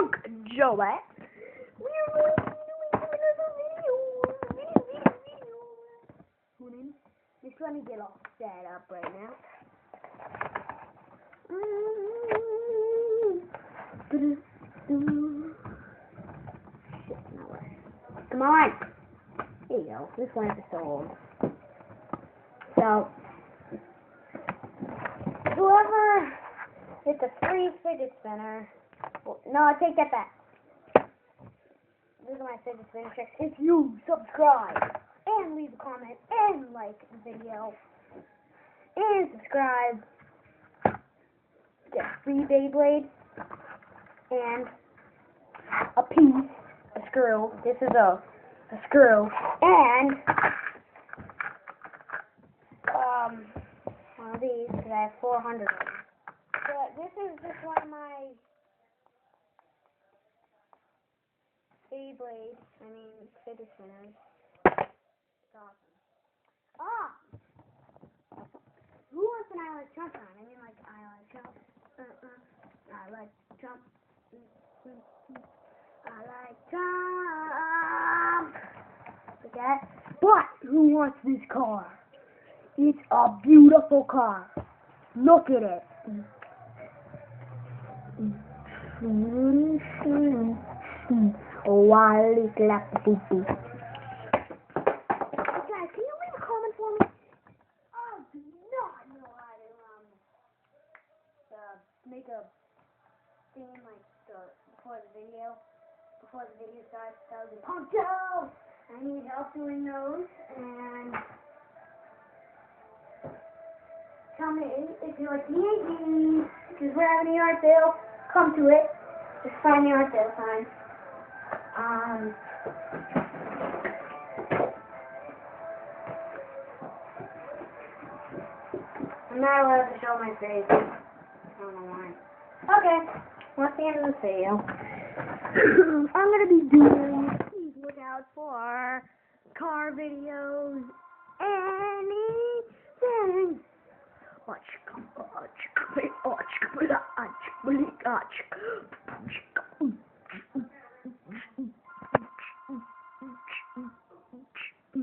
Punk Joette. We're going to be doing another video. Just let me get all set up right now. Come on. Here you go. This one is so old. So, whoever hits a free fidget spinner. No, I take that back. These are my fidget spinner tricks. If you subscribe and leave a comment and like the video and subscribe, get free Beyblade and a piece, a screw. This is a screw and one of these because I have 400 of them. But this is just one of my Beyblade, fidget spinners. It's awesome. Ah! Who wants an I Like Trump on? I like Trump. I like Trump. I like Trump. Look at that. But who wants this car? It's a beautiful car. Look at it. Oh, I little boo-boo. Guys, can you leave a comment for me? I do not know how to make a theme before the video starts. That would be pumped out. I need help doing those, and tell me if you like the AD, because we're having a yard sale. Come to it. Just find the yard sale sign. I'm not allowed to show my face. I don't know why. Okay, well, that's the end of the video. I'm going to be doing, please look out for car videos, anything. Watch.